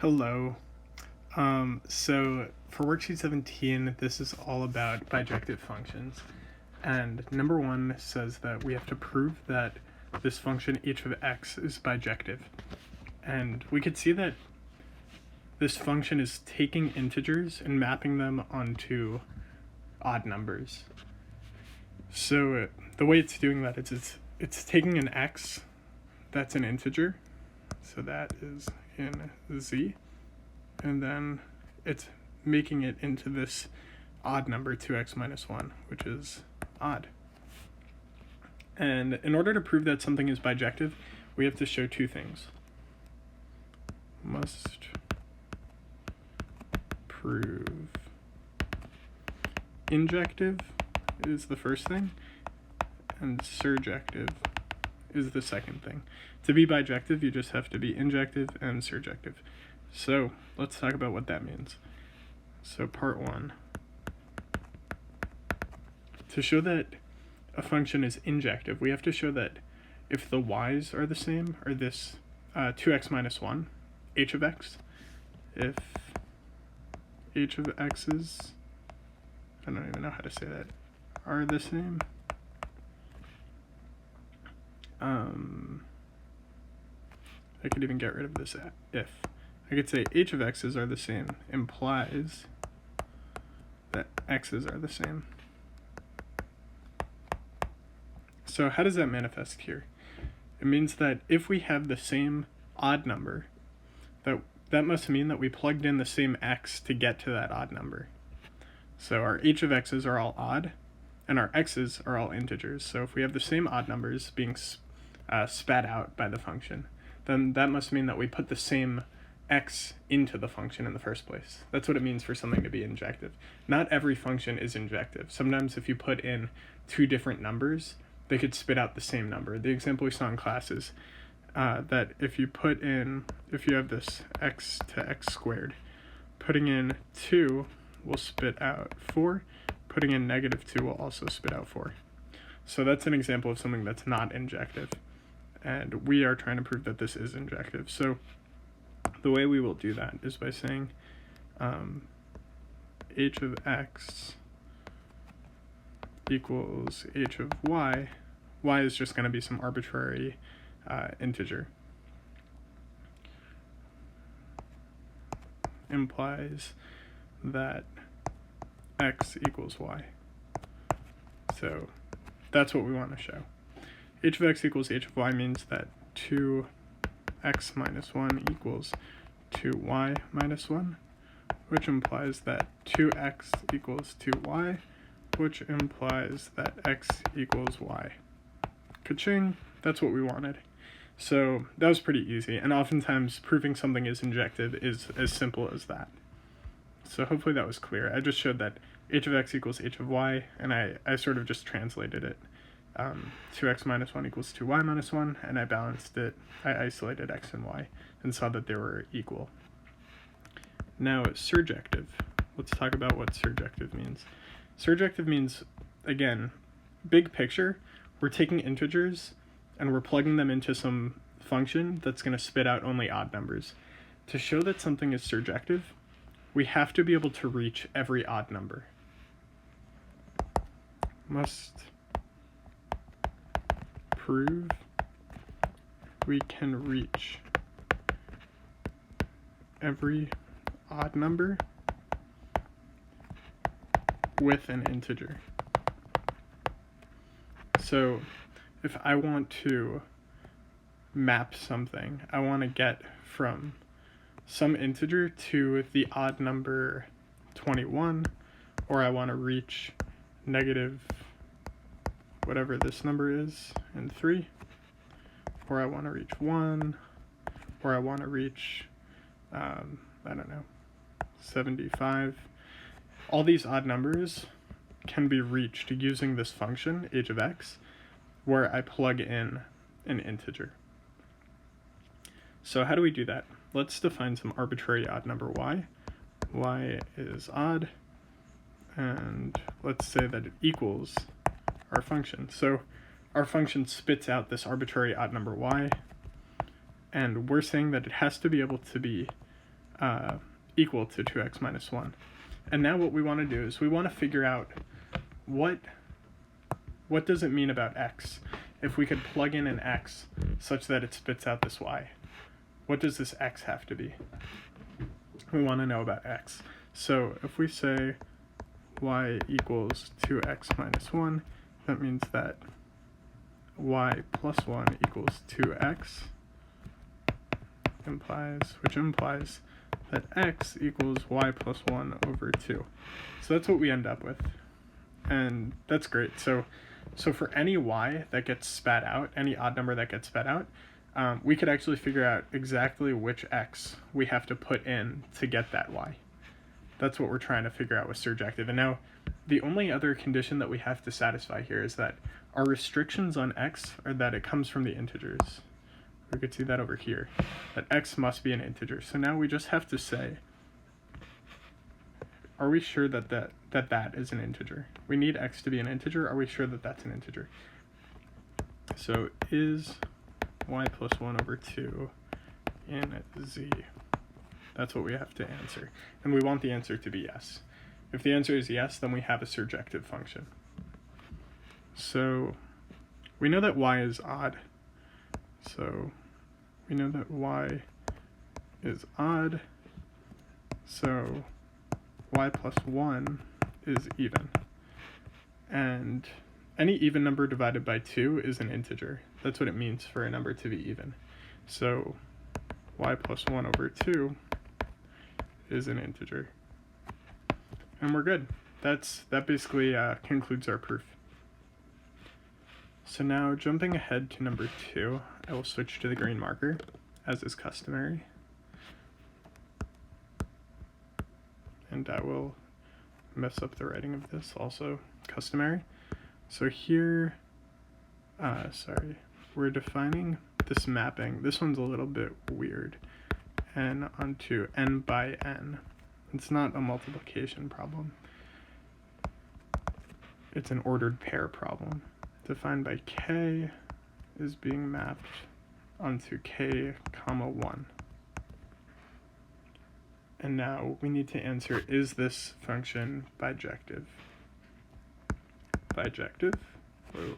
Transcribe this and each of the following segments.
Hello. So for Worksheet 17, this is all about bijective functions. And number one says that we have to prove that this function h of x is bijective. And we could see that this function is taking integers and mapping them onto odd numbers. So the way it's doing that is it's taking an x that's an integer, so that is in z, and then it's making it into this odd number 2x minus 1, which is odd. And in order to prove that something is bijective, we have to show two things. Must prove injective is the first thing, and surjective is the second thing. To be bijective, you just have to be injective and surjective. So let's talk about what that means. So part one. To show that a function is injective, we have to show that if the y's are the same, or this 2x minus 1, h of x, if h of x's, I don't even know how to say that, are the same, I could even get rid of this if. I could say h of x's are the same implies that x's are the same. So how does that manifest here? It means that if we have the same odd number, that must mean that we plugged in the same x to get to that odd number. So our h of x's are all odd, and our x's are all integers. So if we have the same odd numbers being spat out by the function, then that must mean that we put the same x into the function in the first place. That's what it means for something to be injective. Not every function is injective. Sometimes if you put in two different numbers, they could spit out the same number. The example we saw in class is that if you have this x to x squared, putting in 2 will spit out 4, putting in negative 2 will also spit out 4. So that's an example of something that's not injective. And we are trying to prove that this is injective. So the way we will do that is by saying h of x equals h of y. Y is just going to be some arbitrary integer. Implies that x equals y. So that's what we want to show. H of x equals h of y means that 2x minus 1 equals 2y minus 1, which implies that 2x equals 2y, which implies that x equals y. Ka-ching, that's what we wanted. So that was pretty easy, and oftentimes proving something is injective is as simple as that. So hopefully that was clear. I just showed that h of x equals h of y, and I sort of just translated it. 2x minus 1 equals 2y minus 1, and I balanced it. I isolated x and y and saw that they were equal. Now surjective. Let's talk about what surjective means. Surjective means, again, big picture, we're taking integers and we're plugging them into some function that's going to spit out only odd numbers. To show that something is surjective, we have to be able to reach every odd number. Must prove we can reach every odd number with an integer. So if I want to map something, I want to get from some integer to the odd number 21, or I want to reach negative whatever this number is in 3, or I want to reach 1, or I want to reach, I don't know, 75. All these odd numbers can be reached using this function, h of x, where I plug in an integer. So how do we do that? Let's define some arbitrary odd number y. Y is odd, and let's say that it equals our function. So our function spits out this arbitrary odd number y, and we're saying that it has to be able to be equal to 2x minus 1. And now what we want to do is we want to figure out what does it mean about x if we could plug in an x such that it spits out this y. What does this x have to be? We want to know about x. So if we say y equals 2x minus 1, that means that y plus 1 equals 2x, which implies that x equals y plus 1 over 2. So that's what we end up with. And that's great. So for any y that gets spat out, any odd number that gets spat out, we could actually figure out exactly which x we have to put in to get that y. That's what we're trying to figure out with surjective. And now the only other condition that we have to satisfy here is that our restrictions on x are that it comes from the integers. We could see that over here, that x must be an integer. So now we just have to say, are we sure that that is an integer? We need x to be an integer. Are we sure that that's an integer? So is y plus 1 over 2 in z? That's what we have to answer. And we want the answer to be yes. If the answer is yes, then we have a surjective function. So we know that y is odd. So we know that y is odd. So y plus 1 is even. And any even number divided by 2 is an integer. That's what it means for a number to be even. So y plus 1 over 2 is an integer. And we're good. That basically concludes our proof. So now jumping ahead to number 2, I will switch to the green marker, as is customary. And I will mess up the writing of this, also customary. So here, we're defining this mapping. This one's a little bit weird. N onto n by n. It's not a multiplication problem. It's an ordered pair problem. Defined by k is being mapped onto k comma 1. And now we need to answer, is this function bijective? Bijective? Whoa.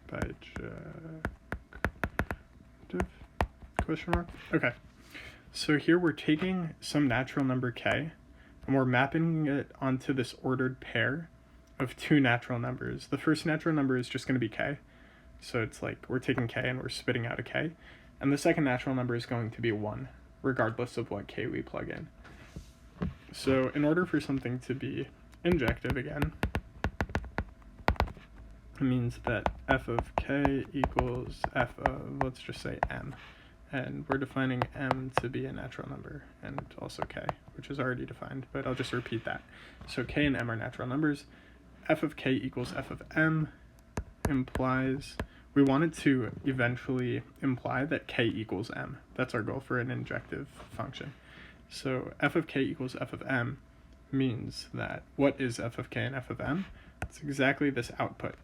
Bijective? Question mark? Okay. So here we're taking some natural number k, and we're mapping it onto this ordered pair of two natural numbers. The first natural number is just going to be k. So it's like we're taking k and we're spitting out a k. And the second natural number is going to be 1, regardless of what k we plug in. So in order for something to be injective again, it means that f of k equals f of, let's just say, m. And we're defining m to be a natural number, and also k, which is already defined, but I'll just repeat that. So k and m are natural numbers. F of k equals f of m implies, we want it to eventually imply that k equals m. That's our goal for an injective function. So f of k equals f of m means that, what is f of k and f of m? It's exactly this output.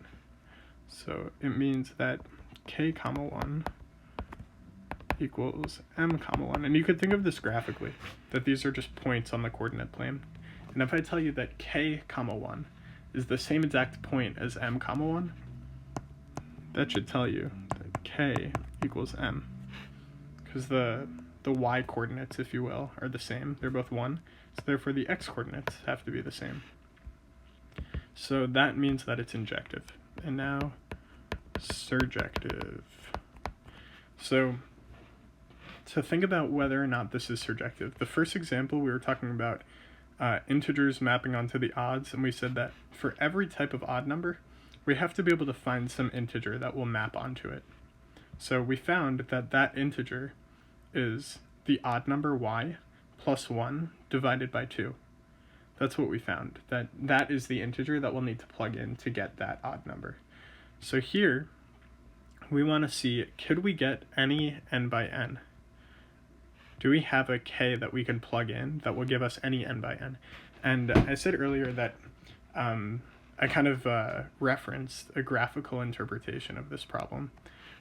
So it means that k comma 1 equals m comma 1. And you could think of this graphically, that these are just points on the coordinate plane. And if I tell you that k comma 1 is the same exact point as m comma 1, that should tell you that k equals m. Because the y coordinates, if you will, are the same. They're both 1. So therefore the x coordinates have to be the same. So that means that it's injective. And now surjective. So to think about whether or not this is surjective, the first example we were talking about integers mapping onto the odds, and we said that for every type of odd number, we have to be able to find some integer that will map onto it. So we found that that integer is the odd number y plus 1 divided by 2. That's what we found, that is the integer that we'll need to plug in to get that odd number. So here, we want to see, could we get any n by n? Do we have a k that we can plug in that will give us any n by n? And I said earlier that I kind of referenced a graphical interpretation of this problem,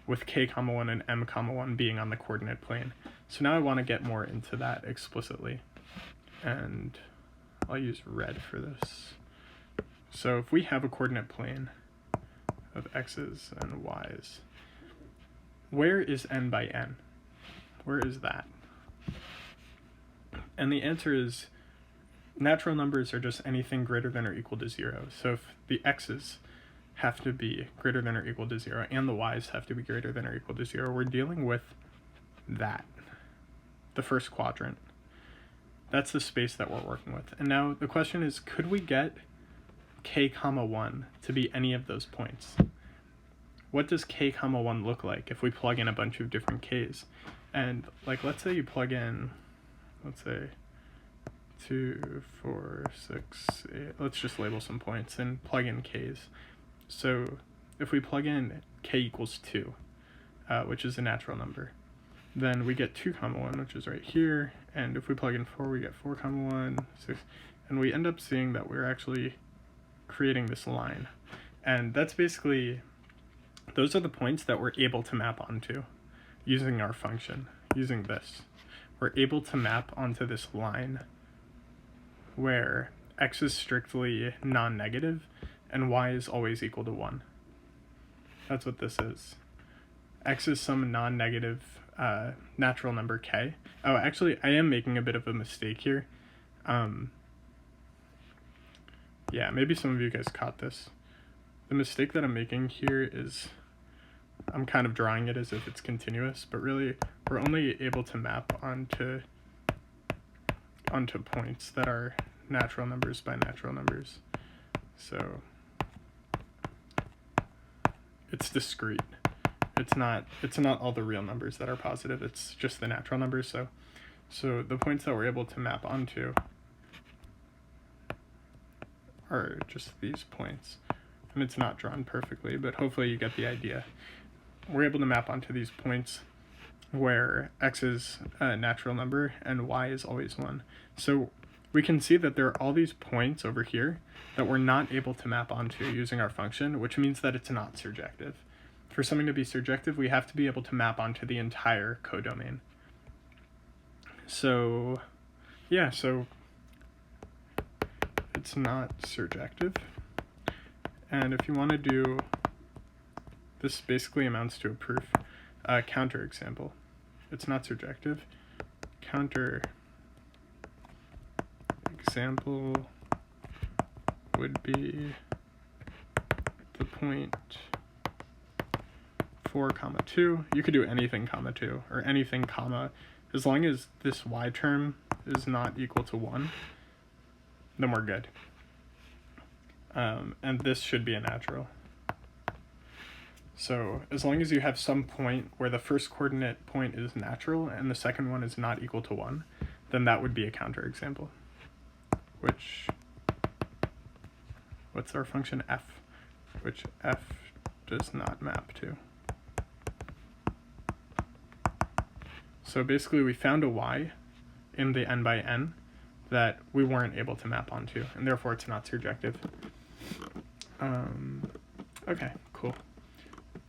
with k comma 1 and m comma 1 being on the coordinate plane. So now I want to get more into that explicitly, and I'll use red for this. So if we have a coordinate plane of x's and y's, where is n by n? Where is that? And the answer is natural numbers are just anything greater than or equal to 0. So if the x's have to be greater than or equal to 0 and the y's have to be greater than or equal to 0, we're dealing with that, the first quadrant. That's the space that we're working with. And now the question is, could we get k comma 1 to be any of those points? What does k comma 1 look like if we plug in a bunch of different k's? And like, let's say you plug in, let's say 2, 4, 6, 8, let's just label some points and plug in k's. So if we plug in k equals 2, which is a natural number, then we get 2 comma 1, which is right here, and if we plug in 4, we get 4 comma 1, 6, and we end up seeing that we're actually creating this line. And that's basically, those are the points that we're able to map onto using our function, using this. We're able to map onto this line where x is strictly non-negative and y is always equal to 1. That's what this is. X is some non-negative natural number k. Oh, actually, I am making a bit of a mistake here. Yeah, maybe some of you guys caught this. The mistake that I'm making here is I'm kind of drawing it as if it's continuous, but really we're only able to map onto points that are natural numbers by natural numbers. So it's discrete. It's not all the real numbers that are positive, it's just the natural numbers. So the points that we're able to map onto are just these points. And it's not drawn perfectly, but hopefully you get the idea. We're able to map onto these points where x is a natural number and y is always 1. So we can see that there are all these points over here that we're not able to map onto using our function, which means that it's not surjective. For something to be surjective, we have to be able to map onto the entire codomain. So yeah, so it's not surjective. And if you want to do, this basically amounts to a proof. Counter example. It's not surjective. Counter example would be the point 4 comma 2. You could do anything comma 2 or anything comma, as long as this y term is not equal to 1, then we're good. And this should be a natural. So as long as you have some point where the first coordinate point is natural and the second one is not equal to 1, then that would be a counterexample. What's our function f? Which f does not map to. So basically we found a y in the n by n that we weren't able to map onto, and therefore it's not surjective. Okay, cool.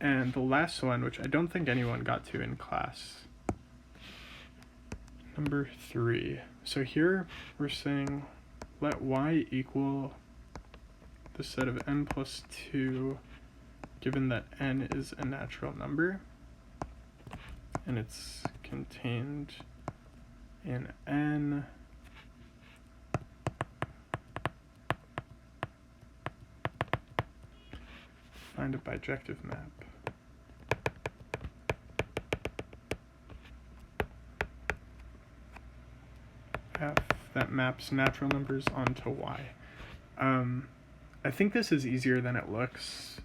And the last one, which I don't think anyone got to in class, number 3. So here we're saying let y equal the set of n plus 2 given that n is a natural number and it's contained in n. Find a bijective map. F that maps natural numbers onto y. I think this is easier than it looks.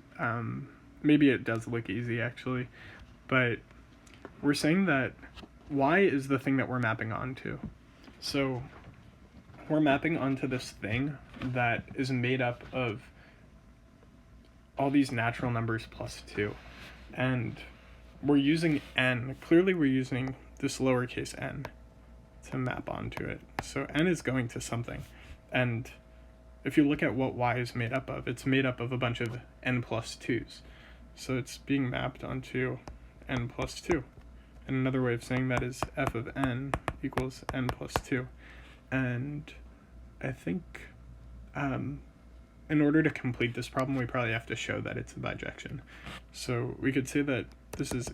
Maybe it does look easy actually, but we're saying that y is the thing that we're mapping onto. So we're mapping onto this thing that is made up of all these natural numbers plus 2. And we're using n. Clearly we're using this lowercase n to map onto it. So n is going to something. And if you look at what y is made up of, it's made up of a bunch of n plus 2s. So it's being mapped onto n plus 2. And another way of saying that is f of n equals n plus 2. And I think in order to complete this problem, we probably have to show that it's a bijection. So we could say that this is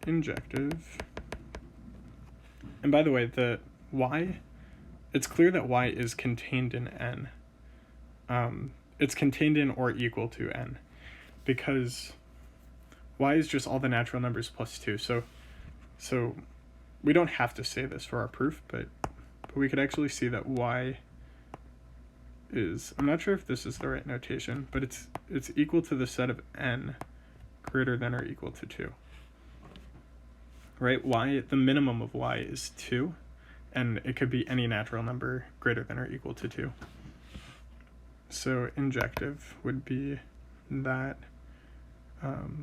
injective. And by the way, the y, it's clear that y is contained in n. It's contained in or equal to n, because y is just all the natural numbers plus 2. So we don't have to say this for our proof, but we could actually see that y is, I'm not sure if this is the right notation, but it's equal to the set of n greater than or equal to 2. Right? Y, the minimum of y is 2, and it could be any natural number greater than or equal to 2. So injective would be that,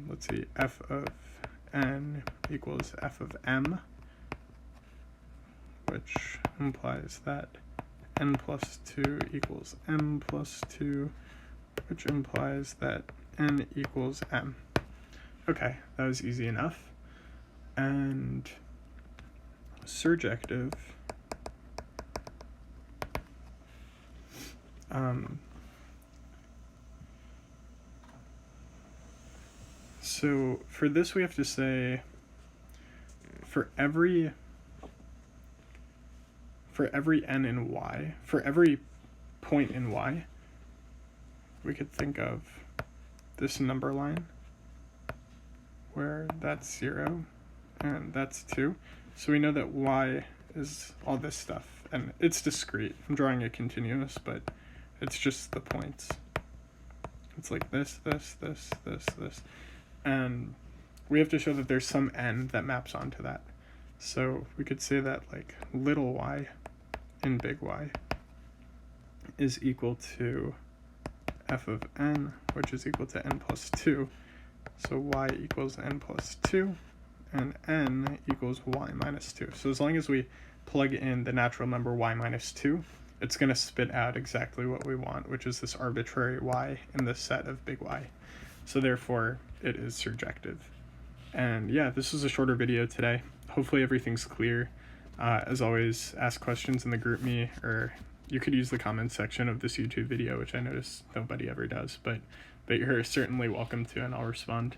let's see, f of n equals f of m, which implies that n plus 2 equals m plus 2, which implies that n equals m. Okay, that was easy enough. And surjective, so for this we have to say for every n in y, for every point in y, we could think of this number line where that's 0 and that's 2. So we know that y is all this stuff, and it's discrete. I'm drawing a continuous, but it's just the points. It's like this, this, this, this, this. And we have to show that there's some n that maps onto that. So we could say that like little y in big Y is equal to f of n, which is equal to n plus 2. So y equals n plus 2, and n equals y minus 2. So as long as we plug in the natural number y minus 2, it's going to spit out exactly what we want, which is this arbitrary y in the set of big Y. So therefore, it is surjective. And yeah, this was a shorter video today. Hopefully everything's clear. As always, ask questions in the group me, or you could use the comments section of this YouTube video, which I notice nobody ever does, but you're certainly welcome to, and I'll respond.